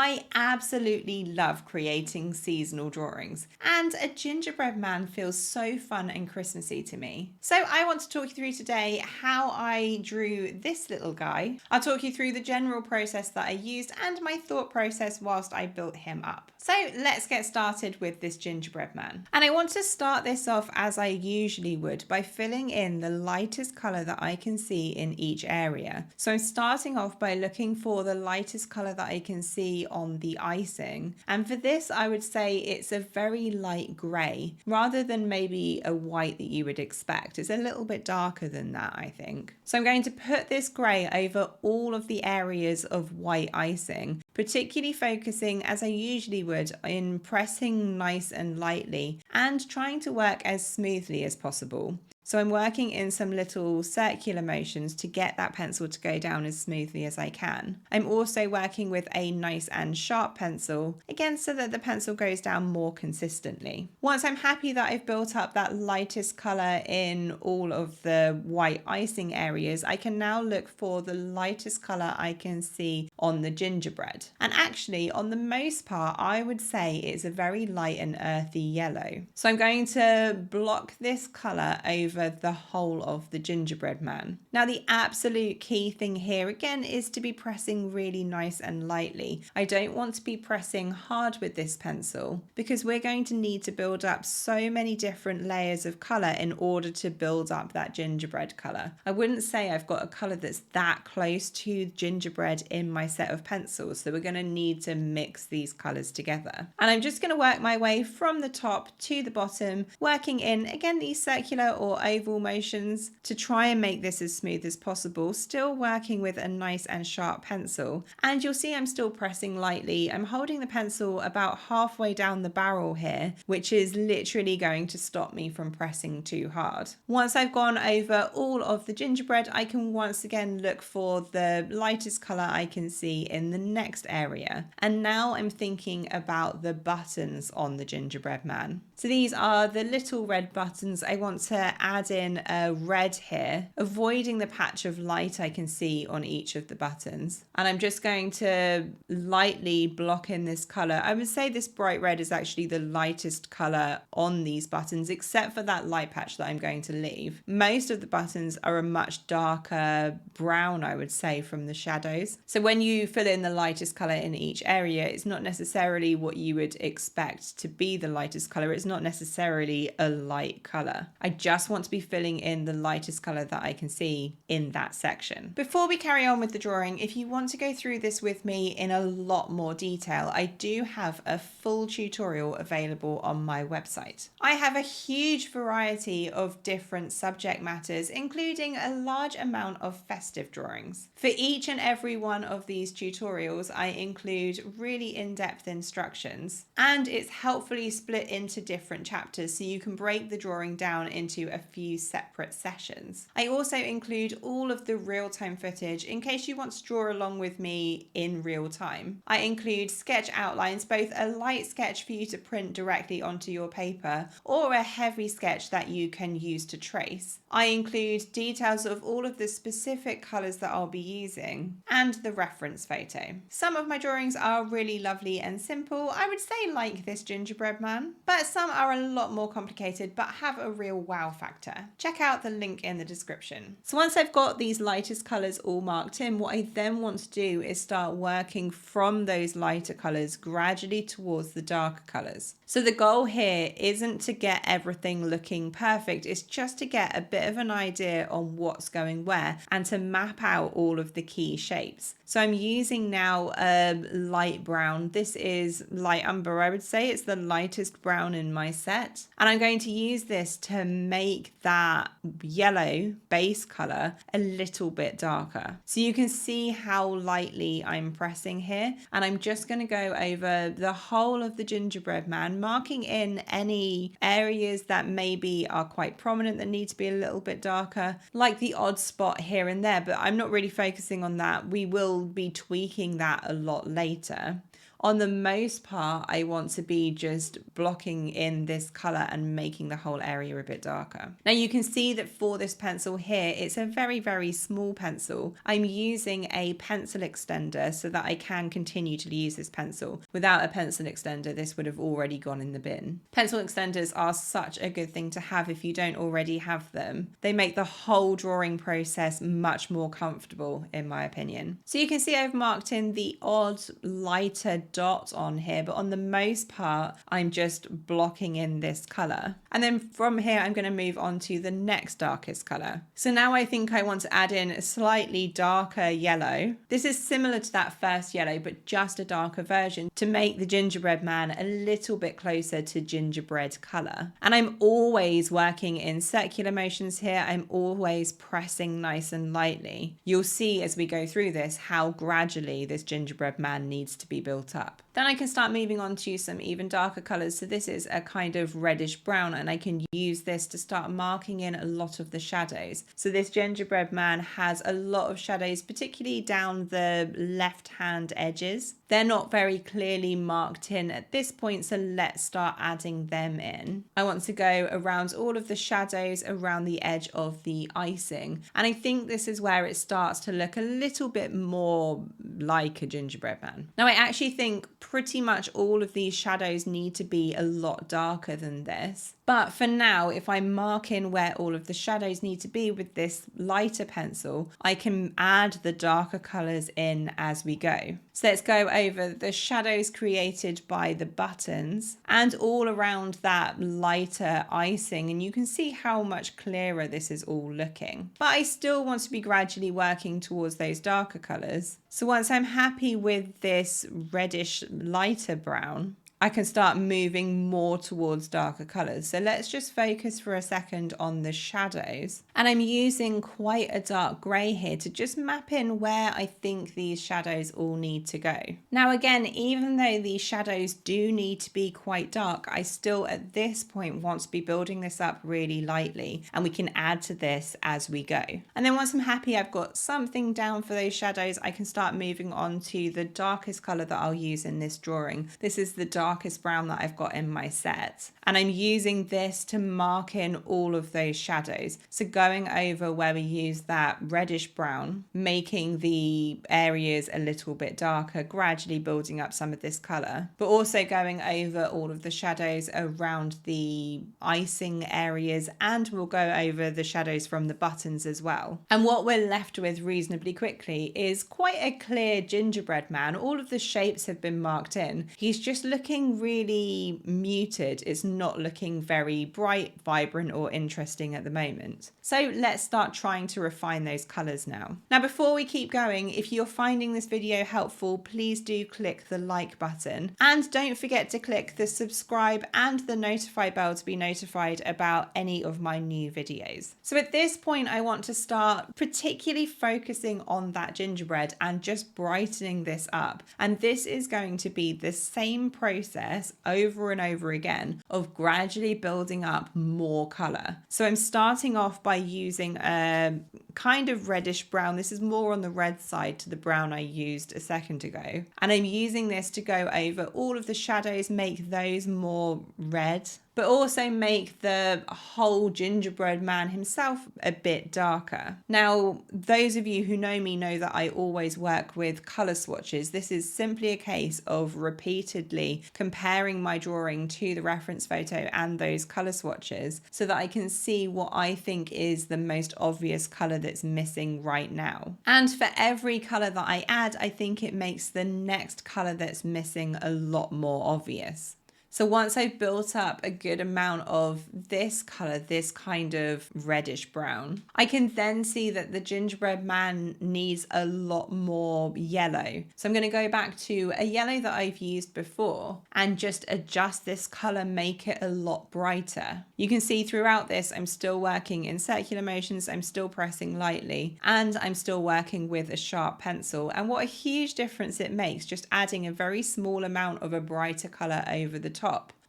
I absolutely love creating seasonal drawings, and a gingerbread man feels so fun and Christmassy to me. So I want to talk you through today how I drew this little guy. I'll talk you through the general process that I used and my thought process whilst I built him up. So let's get started with this gingerbread man. And I want to start this off as I usually would by filling in the lightest colour that I can see in each area. So I'm starting off by looking for the lightest colour that I can see on the icing, and for this I would say it's a very light grey rather than maybe a white that you would expect. It's a little bit darker than that, I think. So I'm going to put this grey over all of the areas of white icing, particularly focusing as I usually would in pressing nice and lightly and trying to work as smoothly as possible. So I'm working in some little circular motions to get that pencil to go down as smoothly as I can. I'm also working with a nice and sharp pencil, again so that the pencil goes down more consistently. Once I'm happy that I've built up that lightest colour in all of the white icing areas, I can now look for the lightest colour I can see on the gingerbread. And actually, on the most part, I would say it's a very light and earthy yellow. So I'm going to block this colour over the whole of the gingerbread man. Now the absolute key thing here again is to be pressing really nice and lightly. I don't want to be pressing hard with this pencil because we're going to need to build up so many different layers of colour in order to build up that gingerbread colour. I wouldn't say I've got a colour that's that close to gingerbread in my set of pencils, so we're going to need to mix these colours together. And I'm just going to work my way from the top to the bottom, working in again these circular or oval motions to try and make this as smooth as possible, still working with a nice and sharp pencil. And you'll see I'm still pressing lightly. I'm holding the pencil about halfway down the barrel here, which is literally going to stop me from pressing too hard. Once I've gone over all of the gingerbread, I can once again look for the lightest colour I can see in the next area. And now I'm thinking about the buttons on the gingerbread man. So these are the little red buttons. I want to add in a red here, avoiding the patch of light I can see on each of the buttons. And I'm just going to lightly block in this colour. I would say this bright red is actually the lightest colour on these buttons, except for that light patch that I'm going to leave. Most of the buttons are a much darker brown, I would say, from the shadows. So when you fill in the lightest colour in each area, it's not necessarily what you would expect to be the lightest colour. It's not necessarily a light colour. I just want to be filling in the lightest colour that I can see in that section. Before we carry on with the drawing, if you want to go through this with me in a lot more detail, I do have a full tutorial available on my website. I have a huge variety of different subject matters, including a large amount of festive drawings. For each and every one of these tutorials, I include really in-depth instructions, and it's helpfully split into different chapters so you can break the drawing down into a few separate sessions. I also include all of the real-time footage in case you want to draw along with me in real time. I include sketch outlines, both a light sketch for you to print directly onto your paper or a heavy sketch that you can use to trace. I include details of all of the specific colours that I'll be using and the reference photo. Some of my drawings are really lovely and simple, I would say, like this gingerbread man, but some are a lot more complicated but have a real wow factor. Check out the link in the description. So once I've got these lightest colours all marked in, what I then want to do is start working from those lighter colours gradually towards the darker colours. So the goal here isn't to get everything looking perfect, it's just to get a bit of an idea on what's going where and to map out all of the key shapes. So I'm using now a light brown. This is light umber, I would say. It's the lightest brown in my set. And I'm going to use this to make that yellow base colour a little bit darker. So you can see how lightly I'm pressing here. And I'm just going to go over the whole of the gingerbread man, marking in any areas that maybe are quite prominent that need to be a little bit darker, like the odd spot here and there, but I'm not really focusing on that. We will be tweaking that that a lot later. On the most part, I want to be just blocking in this color and making the whole area a bit darker. Now you can see that for this pencil here, it's a very, very small pencil. I'm using a pencil extender so that I can continue to use this pencil. Without a pencil extender, this would have already gone in the bin. Pencil extenders are such a good thing to have if you don't already have them. They make the whole drawing process much more comfortable, in my opinion. So you can see I've marked in the odd lighter dot on here, but on the most part I'm just blocking in this color, and then from here I'm going to move on to the next darkest color. So now I think I want to add in a slightly darker yellow. This is similar to that first yellow but just a darker version to make the gingerbread man a little bit closer to gingerbread color. And I'm always working in circular motions here. I'm always pressing nice and lightly. You'll see as we go through this how gradually this gingerbread man needs to be built up. Then I can start moving on to some even darker colors. So this is a kind of reddish brown, and I can use this to start marking in a lot of the shadows. So this gingerbread man has a lot of shadows, particularly down the left hand edges. They're not very clearly marked in at this point, so let's start adding them in. I want to go around all of the shadows around the edge of the icing, and I think this is where it starts to look a little bit more like a gingerbread man. Now I actually think pretty much all of these shadows need to be a lot darker than this. But for now, if I mark in where all of the shadows need to be with this lighter pencil, I can add the darker colors in as we go. So let's go over the shadows created by the buttons and all around that lighter icing, and you can see how much clearer this is all looking. But I still want to be gradually working towards those darker colors. So once I'm happy with this reddish lighter brown, I can start moving more towards darker colors. So let's just focus for a second on the shadows. And I'm using quite a dark gray here to just map in where I think these shadows all need to go. Now again, even though these shadows do need to be quite dark, I still at this point want to be building this up really lightly, and we can add to this as we go. And then once I'm happy I've got something down for those shadows, I can start moving on to the darkest color that I'll use in this drawing. This is the darkest brown that I've got in my set, and I'm using this to mark in all of those shadows. So going over where we use that reddish brown, making the areas a little bit darker, gradually building up some of this color, but also going over all of the shadows around the icing areas, and we'll go over the shadows from the buttons as well. And what we're left with reasonably quickly is quite a clear gingerbread man. All of the shapes have been marked in. He's just looking really muted. It's not looking very bright, vibrant, or interesting at the moment. So let's start trying to refine those colors now. Now, before we keep going, if you're finding this video helpful, please do click the like button, and don't forget to click the subscribe and the notify bell to be notified about any of my new videos. So at this point, I want to start particularly focusing on that gingerbread and just brightening this up. And this is going to be the same process over and over again of gradually building up more color. So I'm starting off by using a kind of reddish brown. This is more on the red side to the brown I used a second ago. And I'm using this to go over all of the shadows, make those more red, but also make the whole gingerbread man himself a bit darker. Now, those of you who know me know that I always work with color swatches. This is simply a case of repeatedly comparing my drawing to the reference photo and those color swatches so that I can see what I think is the most obvious color that's missing right now. And for every color that I add, I think it makes the next color that's missing a lot more obvious. So once I've built up a good amount of this color, this kind of reddish brown, I can then see that the gingerbread man needs a lot more yellow. So I'm going to go back to a yellow that I've used before and just adjust this color, make it a lot brighter. You can see throughout this, I'm still working in circular motions, I'm still pressing lightly, and I'm still working with a sharp pencil. And what a huge difference it makes just adding a very small amount of a brighter color over the top.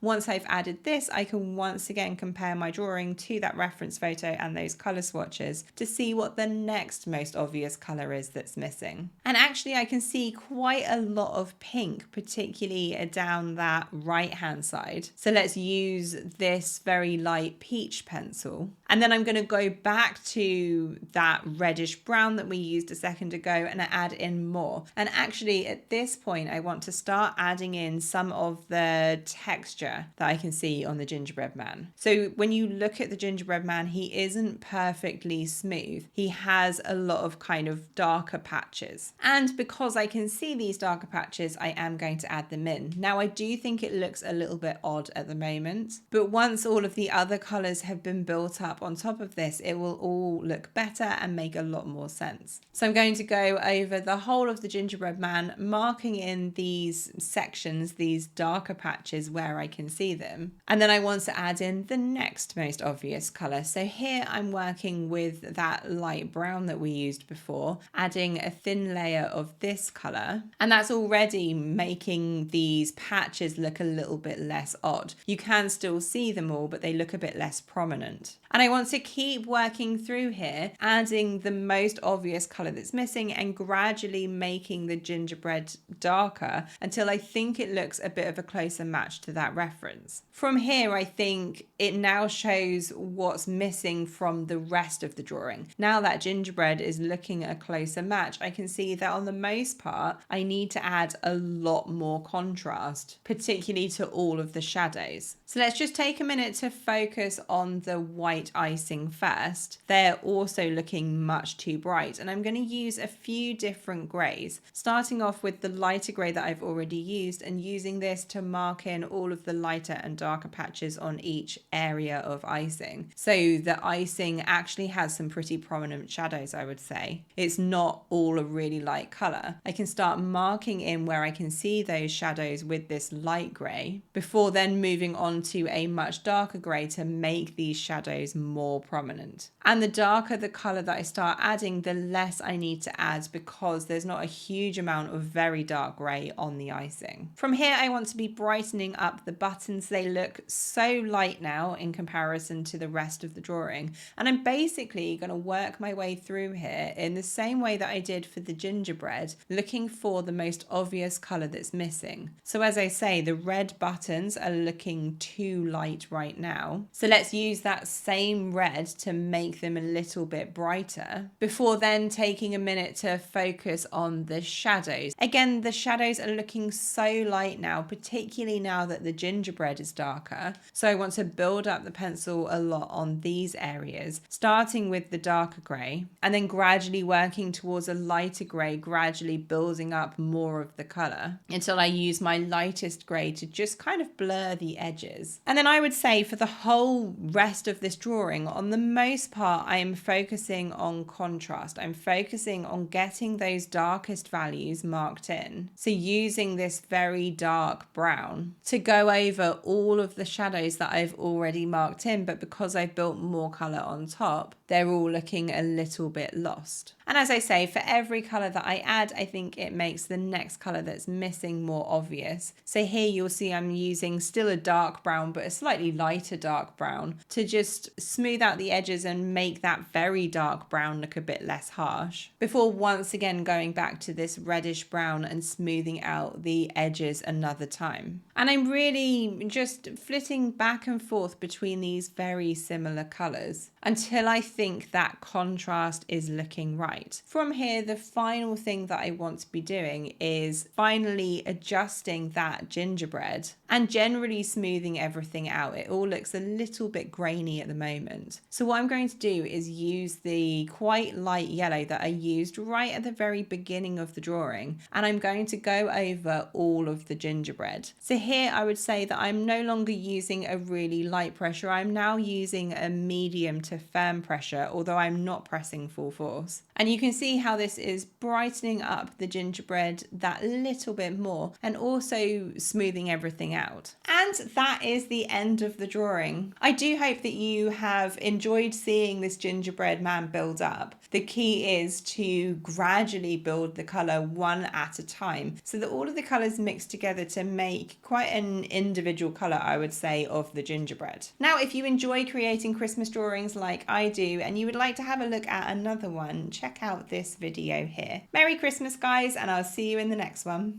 once I've added this, I can once again compare my drawing to that reference photo and those colour swatches to see what the next most obvious colour is that's missing. And actually I can see quite a lot of pink, particularly down that right hand side. So let's use this very light peach pencil. And then I'm going to go back to that reddish brown that we used a second ago and add in more. And actually at this point, I want to start adding in some of the texture that I can see on the gingerbread man. So when you look at the gingerbread man, he isn't perfectly smooth. He has a lot of kind of darker patches. And because I can see these darker patches, I am going to add them in. Now I do think it looks a little bit odd at the moment, but once all of the other colors have been built up on top of this, it will all look better and make a lot more sense. So I'm going to go over the whole of the gingerbread man, marking in these sections, these darker patches where I can see them. And then I want to add in the next most obvious color. So here I'm working with that light brown that we used before, adding a thin layer of this color. And that's already making these patches look a little bit less odd. You can still see them all, but they look a bit less prominent. And I want to keep working through here, adding the most obvious color that's missing and gradually making the gingerbread darker until I think it looks a bit of a closer match to that reference. From here, I think it now shows what's missing from the rest of the drawing. Now that gingerbread is looking a closer match, I can see that on the most part, I need to add a lot more contrast, particularly to all of the shadows. So let's just take a minute to focus on the white icing first. They're also looking much too bright, and I'm going to use a few different greys, starting off with the lighter grey that I've already used and using this to mark in all of the lighter and darker patches on each area of icing. So the icing actually has some pretty prominent shadows, I would say. It's not all a really light colour. I can start marking in where I can see those shadows with this light grey before then moving on to a much darker grey to make these shadows more prominent. And the darker the colour that I start adding, the less I need to add because there's not a huge amount of very dark grey on the icing. From here, I want to be brightening up the buttons. They look so light now in comparison to the rest of the drawing. And I'm basically going to work my way through here in the same way that I did for the gingerbread, looking for the most obvious colour that's missing. So as I say, the red buttons are looking too light right now. So let's use that same red to make them a little bit brighter before then taking a minute to focus on the shadows. Again, the shadows are looking so light now, particularly now that the gingerbread is darker. So I want to build up the pencil a lot on these areas, starting with the darker grey and then gradually working towards a lighter grey, gradually building up more of the colour until I use my lightest grey to just kind of blur the edges. And then I would say for the whole rest of this drawing, on the most part, I am focusing on contrast. I'm focusing on getting those darkest values marked in. So using this very dark brown to go over all of the shadows that I've already marked in, but because I've built more colour on top, they're all looking a little bit lost. And as I say, for every colour that I add, I think it makes the next colour that's missing more obvious. So here you'll see I'm using still a dark brown, but a slightly lighter dark brown to just smooth out the edges and make that very dark brown look a bit less harsh, before once again going back to this reddish brown and smoothing out the edges another time. And I'm really just flitting back and forth between these very similar colours until I think that contrast is looking right. From here, the final thing that I want to be doing is finally adjusting that gingerbread and generally smoothing everything out. It all looks a little bit grainy at the moment. So what I'm going to do is use the quite light yellow that I used right at the very beginning of the drawing, and I'm going to go over all of the gingerbread. So here I would say that I'm no longer using a really light pressure. I'm now using a medium to to firm pressure, although I'm not pressing full force. And you can see how this is brightening up the gingerbread that little bit more and also smoothing everything out. And that is the end of the drawing. I do hope that you have enjoyed seeing this gingerbread man build up. The key is to gradually build the colour one at a time so that all of the colours mix together to make quite an individual colour, I would say, of the gingerbread. Now, if you enjoy creating Christmas drawings like I do and you would like to have a look at another one, check out this video here. Merry Christmas, guys, and I'll see you in the next one.